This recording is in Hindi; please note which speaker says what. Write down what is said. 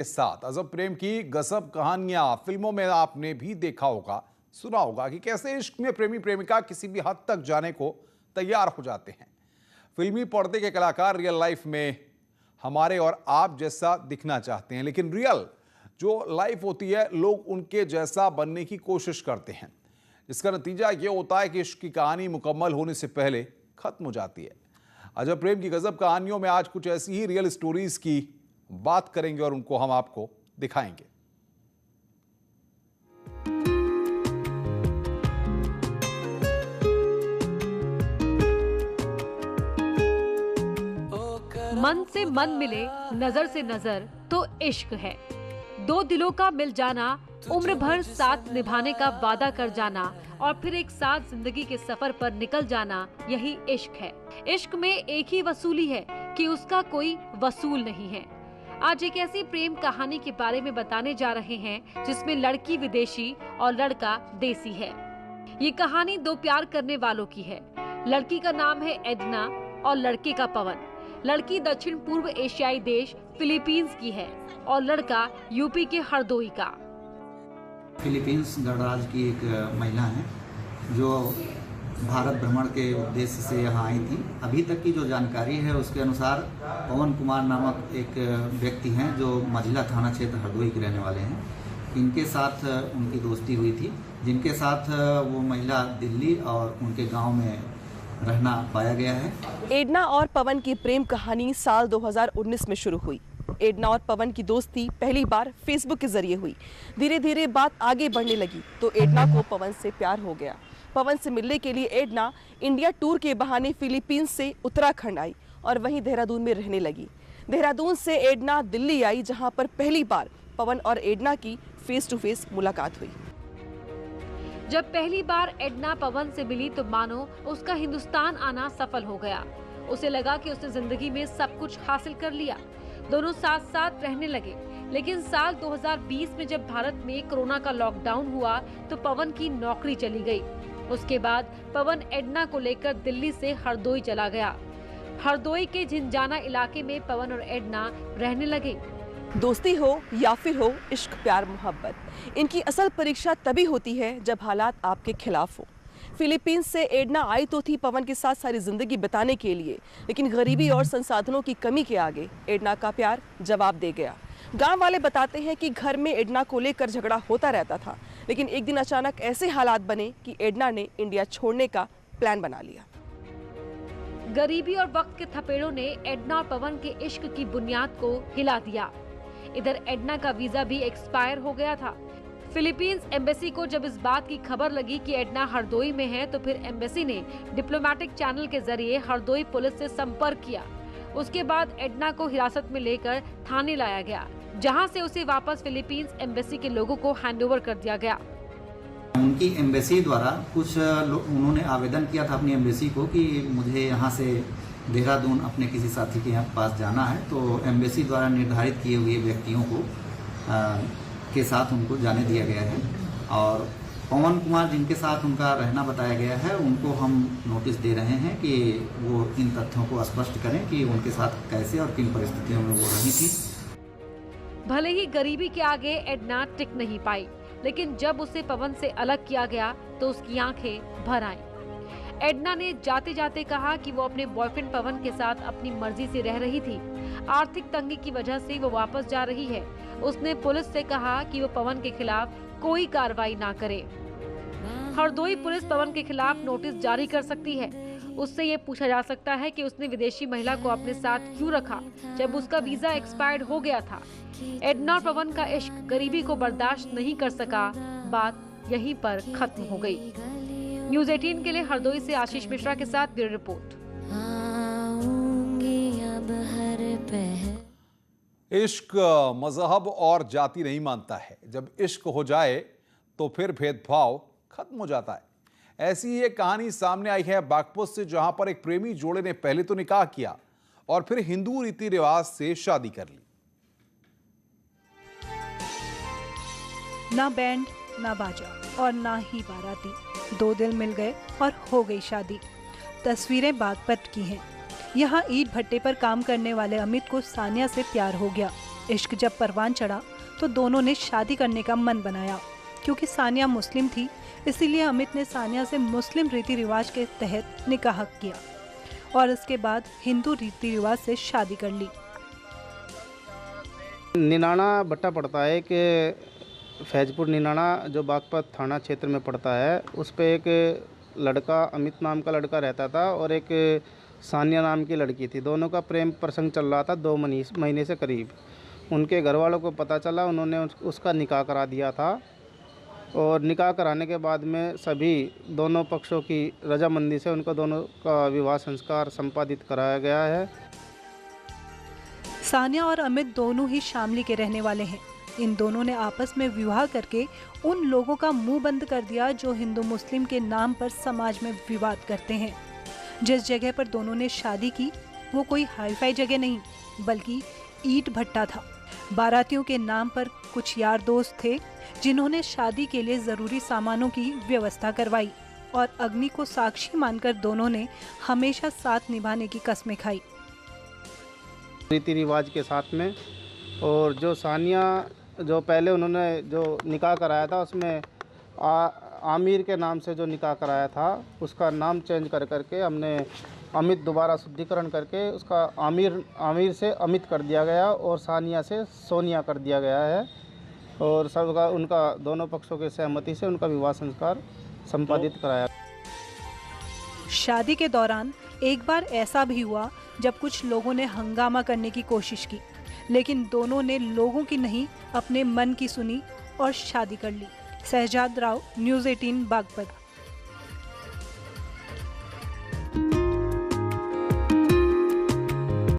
Speaker 1: के साथ अजब प्रेम की गजब कहानियां फिल्मों में आपने भी देखा होगा, सुना होगा कि कैसे इश्क में प्रेमी प्रेमिका किसी भी हद तक जाने को तैयार हो जाते हैं। फिल्मी पर्दे के कलाकार रियल लाइफ में हमारे और आप जैसा दिखना चाहते हैं, लेकिन रियल जो लाइफ होती है लोग उनके जैसा बनने की कोशिश करते हैं, जिसका नतीजा ये होता है कि इश्क की कहानी मुकम्मल होने से पहले खत्म हो जाती है। अजब प्रेम की गजब कहानियों में आज कुछ ऐसी ही रियल स्टोरीज की बात करेंगे और उनको हम आपको दिखाएंगे।
Speaker 2: मन से मन मिले, नजर से नजर तो इश्क है। दो दिलों का मिल जाना, उम्र भर साथ निभाने का वादा कर जाना और फिर एक साथ जिंदगी के सफर पर निकल जाना, यही इश्क है। इश्क में एक ही वसूली है कि उसका कोई वसूल नहीं है। आज एक ऐसी प्रेम कहानी के बारे में बताने जा रहे हैं जिसमें लड़की विदेशी और लड़का देसी है। ये कहानी दो प्यार करने वालों की है। लड़की का नाम है एडना और लड़के का पवन। लड़की दक्षिण पूर्व एशियाई देश फिलीपींस की है और लड़का यूपी के हरदोई का।
Speaker 3: फिलीपींस गणराज्य की एक महिला है जो भारत भ्रमण के उद्देश्य से यहाँ आई थी। अभी तक की जो जानकारी है उसके अनुसार पवन कुमार नामक एक व्यक्ति हैं जो मझिला थाना क्षेत्र हरदोई के रहने वाले हैं। इनके साथ उनकी दोस्ती हुई थी, जिनके साथ वो महिला दिल्ली और उनके गांव में रहना पाया गया है।
Speaker 4: एडना और पवन की प्रेम कहानी साल 2019 में शुरू हुई। एडना और पवन की दोस्ती पहली बार फेसबुक के जरिए हुई। धीरे धीरे बात आगे बढ़ने लगी तो एडना को पवन से प्यार हो गया। पवन से मिलने के लिए एडना इंडिया टूर के बहाने फिलीपींस से उत्तराखंड आई और वहीं देहरादून में रहने लगी। देहरादून से एडना दिल्ली आई, जहां पर पहली बार पवन और एडना की फेस टू फेस मुलाकात हुई।
Speaker 2: जब पहली बार एडना पवन से मिली तो मानो उसका हिंदुस्तान आना सफल हो गया। उसे लगा कि उसने जिंदगी में सब कुछ हासिल कर लिया। दोनों साथ साथ रहने लगे, लेकिन साल 2020 में जब भारत में कोरोना का लॉकडाउन हुआ तो पवन की नौकरी चली गई। उसके बाद पवन एडना को लेकर दिल्ली से हरदोई चला गया। हरदोई के झिंझाना इलाके में पवन और एडना रहने लगे।
Speaker 4: दोस्ती हो या फिर हो इश्क, प्यार, मोहब्बत, इनकी असल परीक्षा तभी होती है जब हालात आपके खिलाफ हो। फिलीपींस से एडना आई तो थी पवन के साथ सारी जिंदगी बिताने के लिए, लेकिन गरीबी और संसाधनों की कमी के आगे एडना का प्यार जवाब दे गया। गांव वाले बताते हैं कि घर में एडना को लेकर झगड़ा होता रहता था, लेकिन एक दिन अचानक ऐसे हालात बने कि एडना ने इंडिया छोड़ने का प्लान बना लिया।
Speaker 2: गरीबी और वक्त के थपेड़ों ने एडना और पवन के इश्क की बुनियाद को हिला दिया। इधर एडना का वीजा भी एक्सपायर हो गया था। फिलीपींस एम्बेसी को जब इस बात की खबर लगी कि एडना हरदोई में है तो फिर एम्बेसी ने डिप्लोमेटिक चैनल के जरिए हरदोई पुलिस से संपर्क किया। उसके बाद एडना को हिरासत में लेकर थाने लाया गया, जहां से उसे वापस फिलीपींस एम्बेसी के लोगों को हैंडओवर कर दिया गया।
Speaker 3: उनकी एम्बेसी द्वारा कुछ उन्होंने आवेदन किया था अपनी एम्बेसी को कि मुझे यहाँ से देहरादून अपने किसी साथी के यहाँ पास जाना है, तो एम्बेसी द्वारा निर्धारित किए हुए व्यक्तियों को के साथ उनको जाने दिया गया है। और पवन कुमार जिनके साथ उनका रहना बताया गया है, उनको हम नोटिस दे रहे हैं कि वो इन तथ्यों को स्पष्ट करें कि उनके साथ कैसे और किन परिस्थितियों में वो रही थी।
Speaker 2: भले ही गरीबी के आगे एडना टिक नहीं पाई, लेकिन जब उसे पवन से अलग किया गया तो उसकी आंखें भर आईं। एडना ने जाते जाते कहा कि वो अपने बॉयफ्रेंड पवन के साथ अपनी मर्जी से रह रही थी। आर्थिक तंगी की वजह से वो वापस जा रही है। उसने पुलिस से कहा कि वो पवन के खिलाफ कोई कार्रवाई ना करे। हरदोई पुलिस पवन के खिलाफ नोटिस जारी कर सकती है। उससे ये पूछा जा सकता है कि उसने विदेशी महिला को अपने साथ क्यों रखा जब उसका वीजा एक्सपायर्ड हो गया था। एडना और पवन का इश्क गरीबी को बर्दाश्त नहीं कर सका। बात यहीं पर खत्म हो गई। न्यूज़ 18 के लिए हरदोई से आशीष मिश्रा के साथ ब्यूरो रिपोर्ट।
Speaker 1: इश्क मजहब और जाति नहीं मानता है। जब इश्क हो जाए तो फिर भेदभाव खत्म हो जाता है। ऐसी ही एक कहानी सामने आई है बागपत से, जहां पर एक प्रेमी जोड़े ने पहले तो निकाह किया और फिर हिंदू रीति रिवाज से शादी कर ली।
Speaker 5: ना बैंड, ना बाजा और ना ही बाराती, दो दिल मिल गए और हो गई शादी। तस्वीरें बागपत की हैं। यहाँ ईंट भट्टे पर काम करने वाले अमित को सानिया से प्यार हो गया। इश्क जब परवान चढ़ा तो दोनों ने शादी करने का मन बनाया। क्योंकि सानिया मुस्लिम थी, इसीलिए अमित ने सानिया से मुस्लिम रीति रिवाज के तहत निकाह किया और इसके बाद हिंदू रीति रिवाज से शादी कर ली।
Speaker 6: निनाणा भट्टा पड़ता है कि फैजपुर निनाणा जो बागपत थाना क्षेत्र में पड़ता है, उस पे एक लड़का अमित नाम का लड़का रहता था और एक सानिया नाम की लड़की थी। दोनों का प्रेम प्रसंग चल रहा था 2 महीने से करीब। उनके घर वालों को पता चला, उन्होंने उसका निकाह करा दिया था और निकाह कराने के बाद में सभी दोनों पक्षों की रजामंदी से उनको दोनों का विवाह संस्कार संपादित कराया गया है।
Speaker 5: सानिया और अमित दोनों ही शामली के रहने वाले हैं। इन दोनों ने आपस में विवाह करके उन लोगों का मुंह बंद कर दिया जो हिंदू मुस्लिम के नाम पर समाज में विवाद करते हैं। जिस जगह पर दोनों ने शादी की वो कोई हाईफाई जगह नहीं बल्कि ईंट भट्टा था। बारातियों के नाम पर कुछ यार दोस्त थे जिन्होंने शादी के लिए जरूरी सामानों की व्यवस्था करवाई और अग्नि को साक्षी मानकर दोनों ने हमेशा साथ निभाने की कस्में खाई।
Speaker 6: रीति रिवाज के साथ में। और जो सानिया जो पहले उन्होंने जो निकाह कराया था उसमें आमिर के नाम से जो निकाह कराया था उसका नाम चेंज करके हमने अमित दोबारा शुद्धिकरण करके उसका आमिर से अमित कर दिया गया और सानिया से सोनिया कर दिया गया है। और सबका उनका दोनों पक्षों की सहमति से उनका विवाह संस्कार संपादित कराया।
Speaker 5: शादी के दौरान एक बार ऐसा भी हुआ जब कुछ लोगों ने हंगामा करने की कोशिश की, लेकिन दोनों ने लोगों की नहीं अपने मन की सुनी और शादी कर ली। सहजाद राव, न्यूज़ 18 बागपत।